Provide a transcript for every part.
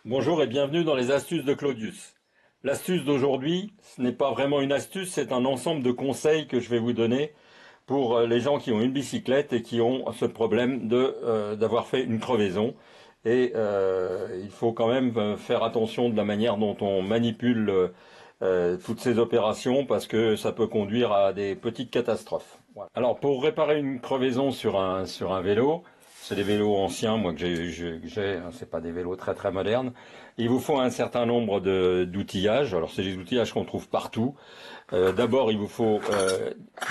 Bonjour et bienvenue dans les astuces de Claudius. L'astuce d'aujourd'hui, ce n'est pas vraiment une astuce, c'est un ensemble de conseils que je vais vous donner pour les gens qui ont une bicyclette et qui ont ce problème d'avoir fait une crevaison. Et il faut quand même faire attention de la manière dont on manipule toutes ces opérations parce que ça peut conduire à des petites catastrophes. Voilà. Alors pour réparer une crevaison sur un vélo, c'est des vélos anciens, moi que j'ai, hein, c'est pas des vélos très très modernes. Il vous faut un certain nombre d'outillages. Alors c'est des outillages qu'on trouve partout. D'abord, il vous faut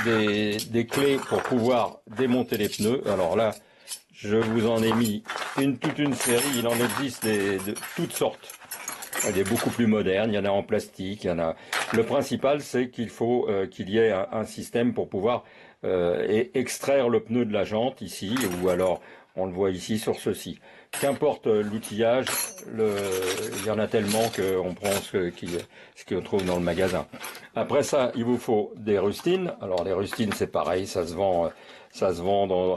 des clés pour pouvoir démonter les pneus. Alors là, je vous en ai mis toute une série. Il en existe de toutes sortes. Il est beaucoup plus moderne, il y en a en plastique, il y en a. Le principal, c'est qu'il faut qu'il y ait un système pour pouvoir extraire le pneu de la jante ici, ou alors on le voit ici sur ceci. Qu'importe l'outillage, il y en a tellement qu'on prend ce qu'on trouve dans le magasin. Après ça, il vous faut des rustines. Alors les rustines, c'est pareil, ça se vend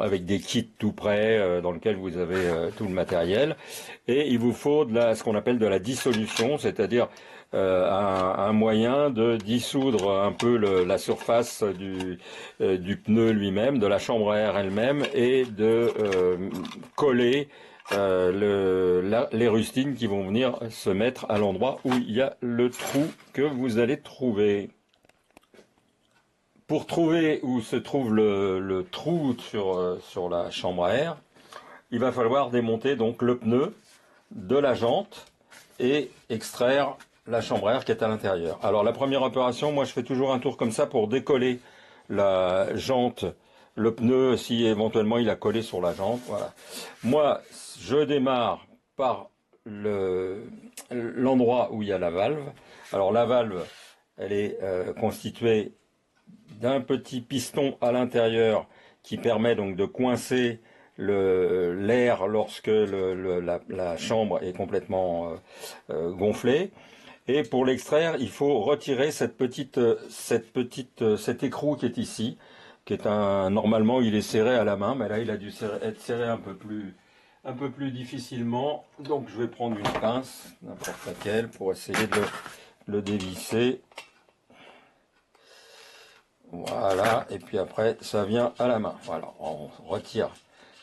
avec des kits tout prêts dans lesquels vous avez tout le matériel. Et il vous faut ce qu'on appelle de la dissolution, c'est-à-dire un moyen de dissoudre un peu la surface du pneu lui-même, de la chambre à air elle-même, et de coller les rustines qui vont venir se mettre à l'endroit où il y a le trou que vous allez trouver. Pour trouver où se trouve le trou sur la chambre à air, il va falloir démonter donc le pneu de la jante et extraire la chambre à air qui est à l'intérieur. Alors la première opération, moi je fais toujours un tour comme ça pour décoller la jante, le pneu si éventuellement il a collé sur la jante. Voilà. Moi je démarre par l'endroit où il y a la valve. Alors la valve, elle est constituée d'un petit piston à l'intérieur qui permet donc de coincer l'air lorsque la chambre est complètement gonflée. Et pour l'extraire, il faut retirer cet écrou qui est ici, qui est normalement il est serré à la main, mais là il a dû être serré un peu plus difficilement. Donc je vais prendre une pince, n'importe laquelle, pour essayer de le dévisser. Voilà, et puis après ça vient à la main. Voilà, on retire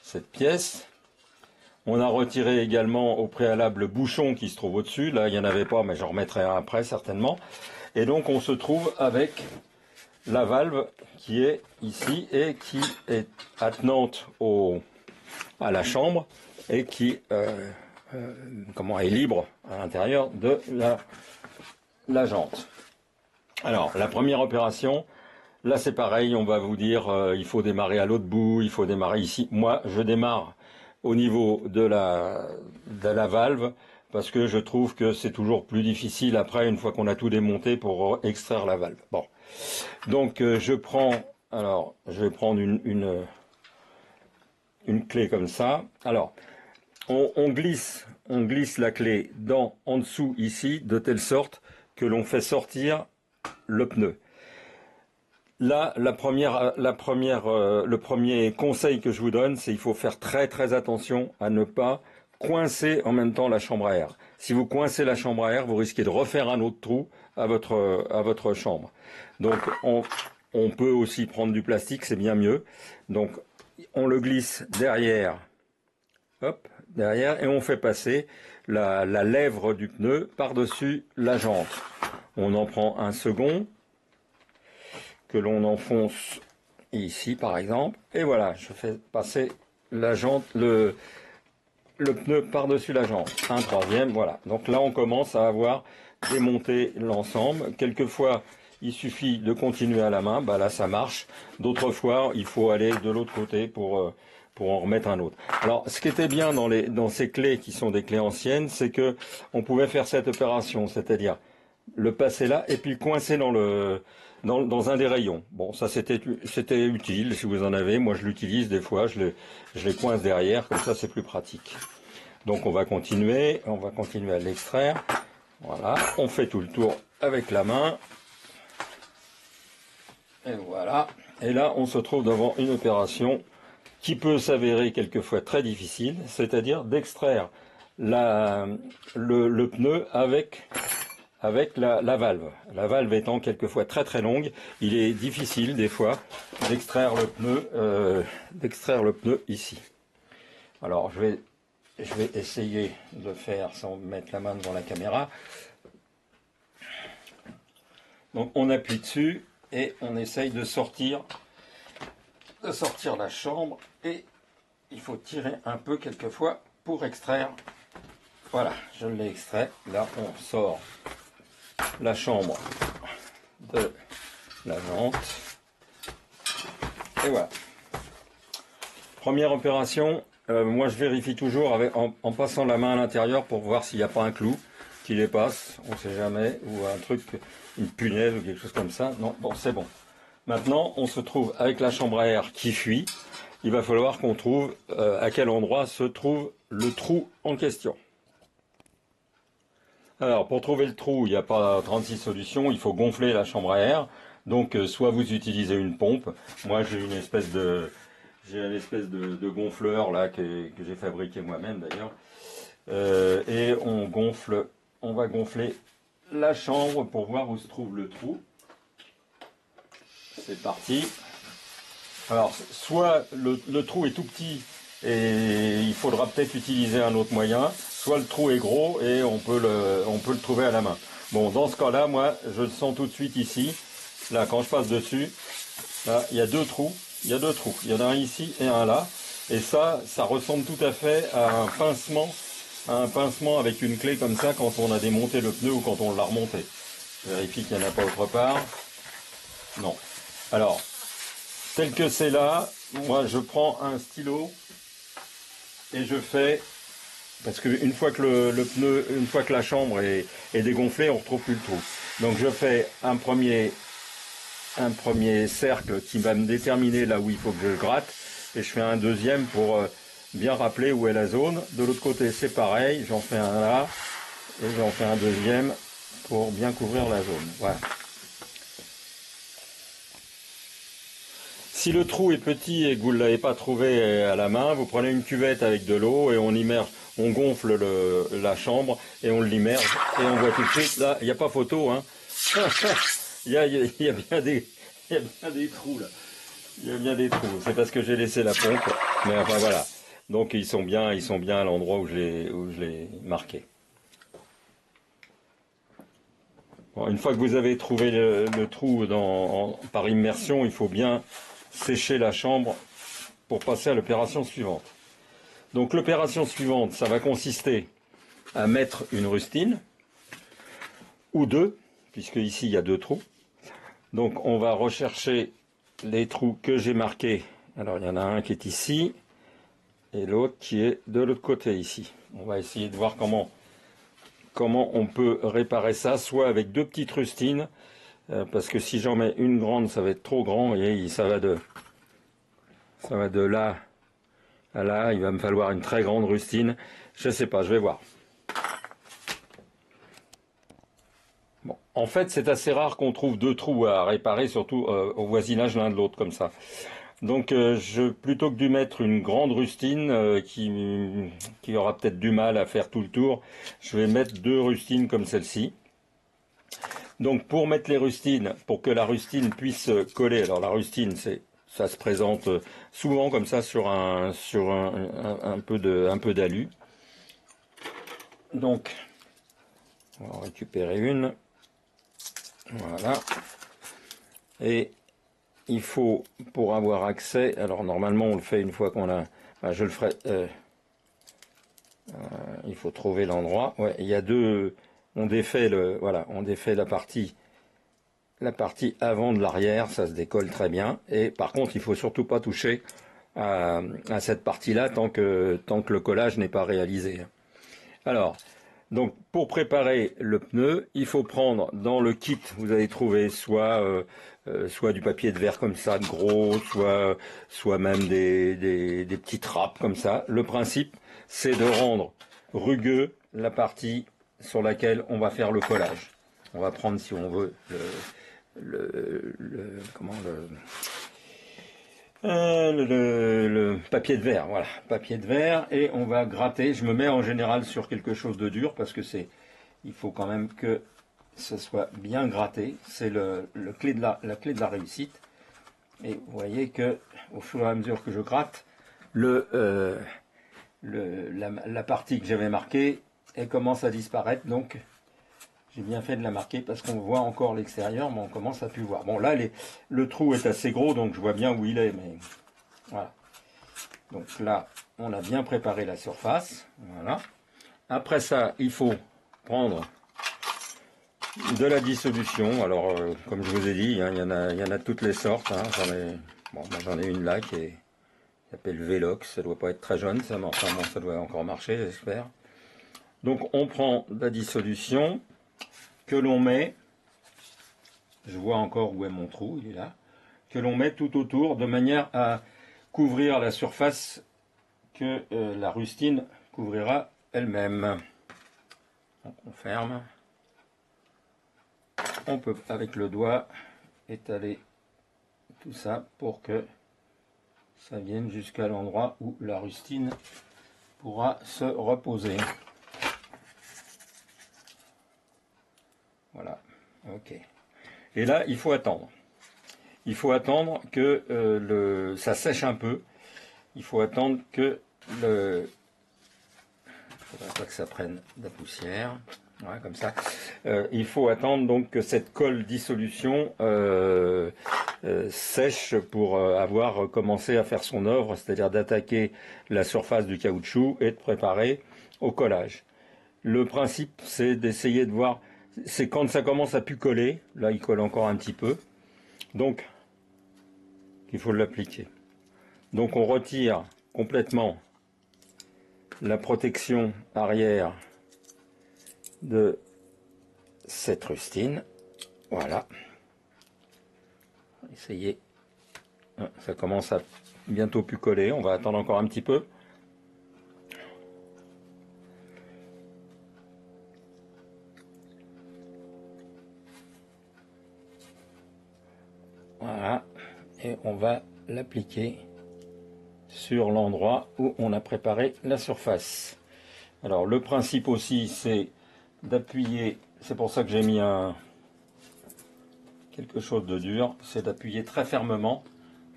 cette pièce. On a retiré également au préalable le bouchon qui se trouve au-dessus. Là, il n'y en avait pas, mais j'en remettrai un après certainement. Et donc on se trouve avec la valve qui est ici et qui est attenante à la chambre et qui est libre à l'intérieur de la jante. Alors, la première opération, là c'est pareil, on va vous dire il faut démarrer à l'autre bout, il faut démarrer ici. Moi, je démarre au niveau de la valve parce que je trouve que c'est toujours plus difficile après une fois qu'on a tout démonté pour extraire la valve. Bon, donc je vais prendre une clé comme ça. Alors, on glisse la clé en dessous ici de telle sorte que l'on fait sortir le pneu. Là, le premier conseil que je vous donne, c'est qu'il faut faire très très attention à ne pas coincer en même temps la chambre à air. Si vous coincez la chambre à air, vous risquez de refaire un autre trou à votre chambre. Donc, on peut aussi prendre du plastique, c'est bien mieux. Donc, on le glisse derrière, hop, derrière, et on fait passer la lèvre du pneu par-dessus la jante. On en prend un second, que l'on enfonce ici par exemple, et voilà, je fais passer la jante, le pneu par-dessus la jante. Un troisième, voilà. Donc là on commence à avoir démonté l'ensemble. Quelquefois il suffit de continuer à la main, bah là ça marche. D'autres fois il faut aller de l'autre côté pour en remettre un autre. Alors ce qui était bien dans ces clés qui sont des clés anciennes, c'est que on pouvait faire cette opération, c'est-à-dire le passer là et puis le coincer dans un des rayons. Bon, ça c'était utile si vous en avez. Moi je l'utilise des fois, je les coince derrière, comme ça c'est plus pratique. Donc on va continuer à l'extraire. Voilà, on fait tout le tour avec la main. Et voilà. Et là on se trouve devant une opération qui peut s'avérer quelquefois très difficile, c'est-à-dire d'extraire le pneu avec la valve. La valve étant quelquefois très très longue, il est difficile des fois d'extraire le pneu ici. Alors je vais essayer de le faire sans mettre la main devant la caméra. Donc on appuie dessus et on essaye de sortir la chambre, et il faut tirer un peu quelquefois pour extraire. Voilà, je l'ai extrait. Là on sort la chambre de la jante. Et voilà. Première opération, moi je vérifie toujours en passant la main à l'intérieur pour voir s'il n'y a pas un clou qui dépasse, on ne sait jamais, ou un truc, une punaise ou quelque chose comme ça. Non, bon, c'est bon. Maintenant, on se trouve avec la chambre à air qui fuit. Il va falloir qu'on trouve à quel endroit se trouve le trou en question. Alors, pour trouver le trou, il n'y a pas 36 solutions, il faut gonfler la chambre à air. Donc, soit vous utilisez une pompe. Moi, j'ai une espèce de gonfleur là que j'ai fabriqué moi-même d'ailleurs. Et on va gonfler la chambre pour voir où se trouve le trou. C'est parti. Alors, soit le trou est tout petit et il faudra peut-être utiliser un autre moyen, soit le trou est gros et on peut le trouver à la main. Bon, dans ce cas-là, moi, je le sens tout de suite ici. Là, quand je passe dessus, là, il y a deux trous. Il y a deux trous. Il y en a un ici et un là. Et ça ressemble tout à fait à un pincement avec une clé comme ça quand on a démonté le pneu ou quand on l'a remonté. Je vérifie qu'il n'y en a pas autre part. Non. Alors, tel que c'est là, moi je prends un stylo et je fais, parce qu'une fois que une fois que la chambre est dégonflée, on ne retrouve plus le trou. Donc je fais un premier cercle qui va me déterminer là où il faut que je gratte, et je fais un deuxième pour bien rappeler où est la zone. De l'autre côté c'est pareil, j'en fais un là, et j'en fais un deuxième pour bien couvrir la zone. Voilà. Si le trou est petit et que vous ne l'avez pas trouvé à la main, vous prenez une cuvette avec de l'eau et on gonfle la chambre et on l'immerge et on voit tout de suite, là, il n'y a pas photo, hein. Il y a bien des trous là. Il y a bien des trous. C'est parce que j'ai laissé la pompe. Mais enfin voilà. Donc ils sont bien à l'endroit où je l'ai marqué. Bon, une fois que vous avez trouvé le trou par immersion, il faut bien sécher la chambre pour passer à l'opération suivante. Donc l'opération suivante, ça va consister à mettre une rustine, ou deux, puisque ici il y a deux trous. Donc on va rechercher les trous que j'ai marqués. Alors il y en a un qui est ici, et l'autre qui est de l'autre côté ici. On va essayer de voir comment on peut réparer ça, soit avec deux petites rustines, parce que si j'en mets une grande, ça va être trop grand, et ça va de là à là, il va me falloir une très grande rustine. Je sais pas, je vais voir. Bon, en fait, c'est assez rare qu'on trouve deux trous à réparer, surtout au voisinage l'un de l'autre comme ça. Donc, plutôt que de mettre une grande rustine qui aura peut-être du mal à faire tout le tour, je vais mettre deux rustines comme celle-ci. Donc, pour mettre les rustines, pour que la rustine puisse coller, alors la rustine, ça se présente souvent comme ça sur un peu d'alu. Donc, on va en récupérer une. Voilà. Et il faut, pour avoir accès, alors normalement on le fait une fois qu'on a, je le ferai, il faut trouver l'endroit. Ouais, il y a deux, on défait on défait la partie avant de l'arrière, ça se décolle très bien. Et par contre, il faut surtout pas toucher à cette partie-là tant que le collage n'est pas réalisé. Alors, donc pour préparer le pneu, il faut prendre dans le kit, vous allez trouver soit du papier de verre comme ça, de gros, soit même des petites râpes comme ça. Le principe, c'est de rendre rugueux la partie sur laquelle on va faire le collage. On va prendre, si on veut, Le papier de verre, voilà, papier de verre, et on va gratter. Je me mets en général sur quelque chose de dur parce que il faut quand même que ce soit bien gratté. C'est la clé de la réussite. Et vous voyez que au fur et à mesure que je gratte, la partie que j'avais marquée, elle commence à disparaître. Donc j'ai bien fait de la marquer parce qu'on voit encore l'extérieur, mais on commence à plus voir. Bon là, le trou est assez gros, donc je vois bien où il est, mais voilà. Donc là, on a bien préparé la surface. Voilà. Après ça, il faut prendre de la dissolution. Alors, comme je vous ai dit, hein, il y en a de toutes les sortes. Hein. J'en ai une là qui s'appelle Velox. Ça doit pas être très jaune, ça, mais enfin bon, ça doit encore marcher, j'espère. Donc, on prend de la dissolution que l'on met. Je vois encore où est mon trou, il est là. Que l'on met tout autour de manière à couvrir la surface que la rustine couvrira elle-même. On ferme. On peut avec le doigt étaler tout ça pour que ça vienne jusqu'à l'endroit où la rustine pourra se reposer. Voilà, ok. Et là, il faut attendre. Il faut attendre que ça sèche un peu. Il faut attendre que il ne faudrait pas que ça prenne de la poussière. Voilà, comme ça. Il faut attendre donc que cette colle dissolution sèche pour avoir commencé à faire son œuvre, c'est-à-dire d'attaquer la surface du caoutchouc et de préparer au collage. Le principe, c'est d'essayer de voir, c'est quand ça commence à plus coller, là il colle encore un petit peu, donc il faut l'appliquer. Donc on retire complètement la protection arrière de cette rustine. Voilà. Essayez. Ça commence à bientôt plus coller. On va attendre encore un petit peu. Voilà. Et on va l'appliquer sur l'endroit où on a préparé la surface. Alors le principe aussi, c'est d'appuyer. C'est pour ça que j'ai mis quelque chose de dur. C'est d'appuyer très fermement.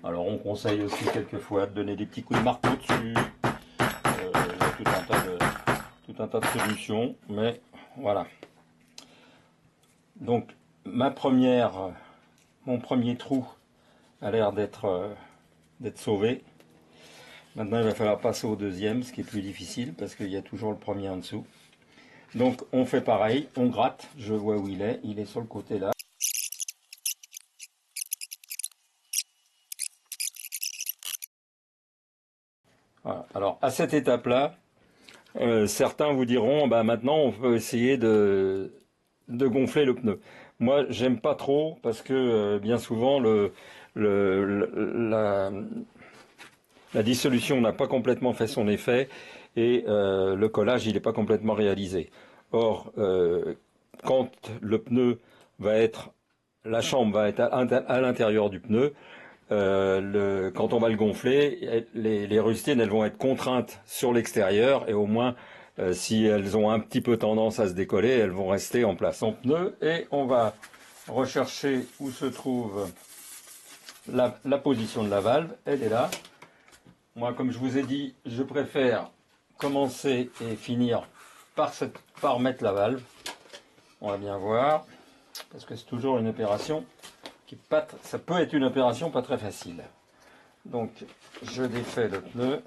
Alors on conseille aussi quelquefois de donner des petits coups de marteau dessus. Il y a tout un tas de solutions, mais voilà. Donc mon premier trou a l'air d'être sauvé. Maintenant il va falloir passer au deuxième, ce qui est plus difficile parce qu'il y a toujours le premier en dessous. Donc on fait pareil, on gratte, je vois où il est sur le côté là. Voilà. Alors à cette étape-là, certains vous diront, bah maintenant on peut essayer de gonfler le pneu. Moi, j'aime pas trop parce que bien souvent la dissolution n'a pas complètement fait son effet et le collage il n'est pas complètement réalisé. Or, quand le pneu va être, la chambre va être à l'intérieur du pneu, quand on va le gonfler, les rustines elles vont être contraintes sur l'extérieur et au moins si elles ont un petit peu tendance à se décoller, elles vont rester en place en pneu et on va rechercher où se trouve la position de la valve. Elle est là. Moi, comme je vous ai dit, je préfère commencer et finir par mettre la valve. On va bien voir, parce que c'est toujours une opération ça peut être une opération pas très facile. Donc, je défais le pneu.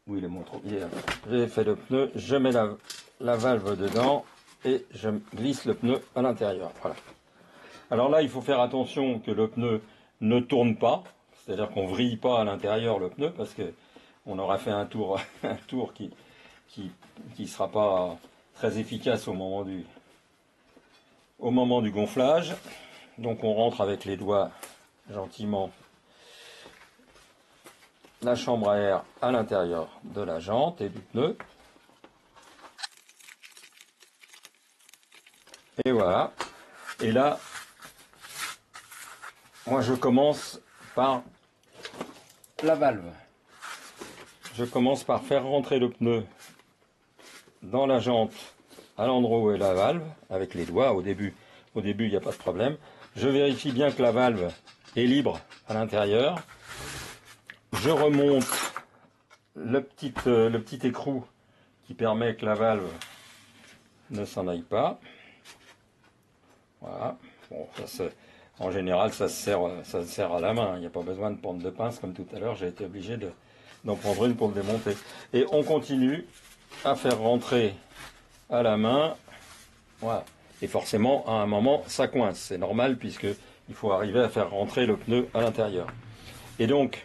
Où il est mon trou? Il est là. J'ai fait le pneu, je mets la valve dedans et je glisse le pneu à l'intérieur. Voilà. Alors là, il faut faire attention que le pneu ne tourne pas, c'est-à-dire qu'on vrille pas à l'intérieur le pneu parce que on aura fait un tour, un tour qui sera pas très efficace au moment du gonflage. Donc on rentre avec les doigts gentiment la chambre à air à l'intérieur de la jante et du pneu. Et voilà. Et là, moi je commence par la valve. Je commence par faire rentrer le pneu dans la jante à l'endroit où est la valve, avec les doigts au début. Au début, il n'y a pas de problème. Je vérifie bien que la valve est libre à l'intérieur. Je remonte le petit écrou qui permet que la valve ne s'en aille pas. Voilà. Bon, en général, ça se serre à la main. Il n'y a pas besoin de prendre de pince comme tout à l'heure. J'ai été obligé d'en prendre une pour le démonter. Et on continue à faire rentrer à la main. Voilà. Et forcément, à un moment, ça coince. C'est normal puisque il faut arriver à faire rentrer le pneu à l'intérieur. Et donc,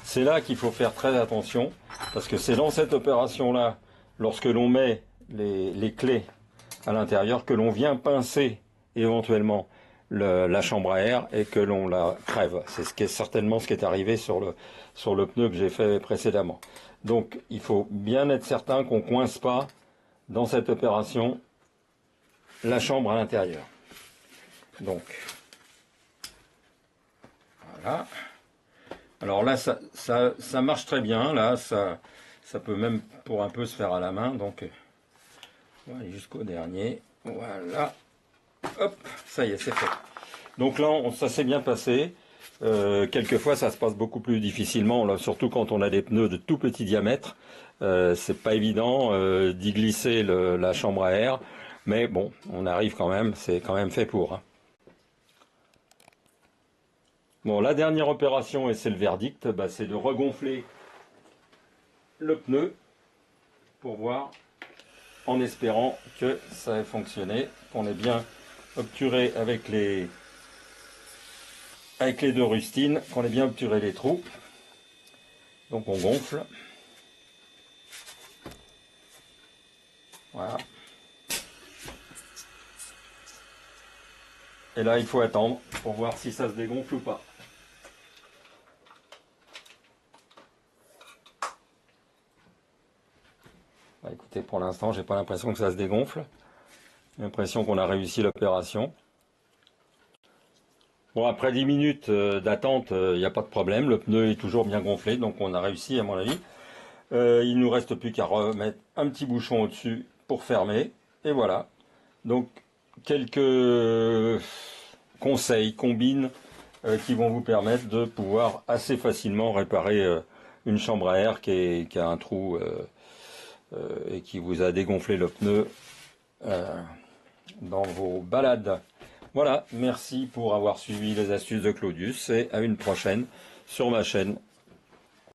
c'est là qu'il faut faire très attention parce que c'est dans cette opération-là, lorsque l'on met les clés à l'intérieur, que l'on vient pincer éventuellement la chambre à air et que l'on la crève. C'est certainement ce qui est arrivé sur le pneu que j'ai fait précédemment. Donc, il faut bien être certain qu'on ne coince pas dans cette opération la chambre à l'intérieur. Donc, voilà. Alors là, ça marche très bien. Là, ça peut même pour un peu se faire à la main. Donc, on va aller jusqu'au dernier. Voilà. Hop, ça y est, c'est fait. Donc là, ça s'est bien passé. Quelquefois, ça se passe beaucoup plus difficilement, là, surtout quand on a des pneus de tout petit diamètre. C'est pas évident d'y glisser la chambre à air. Mais bon, on arrive quand même, c'est quand même fait pour. Hein. Bon, la dernière opération, et c'est le verdict, bah, c'est de regonfler le pneu pour voir, en espérant que ça ait fonctionné, qu'on ait bien obturé avec les deux rustines, qu'on ait bien obturé les trous. Donc on gonfle. Voilà. Et là, il faut attendre pour voir si ça se dégonfle ou pas. Bah, écoutez, pour l'instant, j'ai pas l'impression que ça se dégonfle. J'ai l'impression qu'on a réussi l'opération. Bon, après 10 minutes d'attente, il n'y a pas de problème. Le pneu est toujours bien gonflé, donc on a réussi à mon avis. Il nous reste plus qu'à remettre un petit bouchon au-dessus pour fermer. Et voilà. Donc, quelques conseils, combines qui vont vous permettre de pouvoir assez facilement réparer une chambre à air qui a un trou et qui vous a dégonflé le pneu dans vos balades. Voilà, merci pour avoir suivi les astuces de Claudius et à une prochaine sur ma chaîne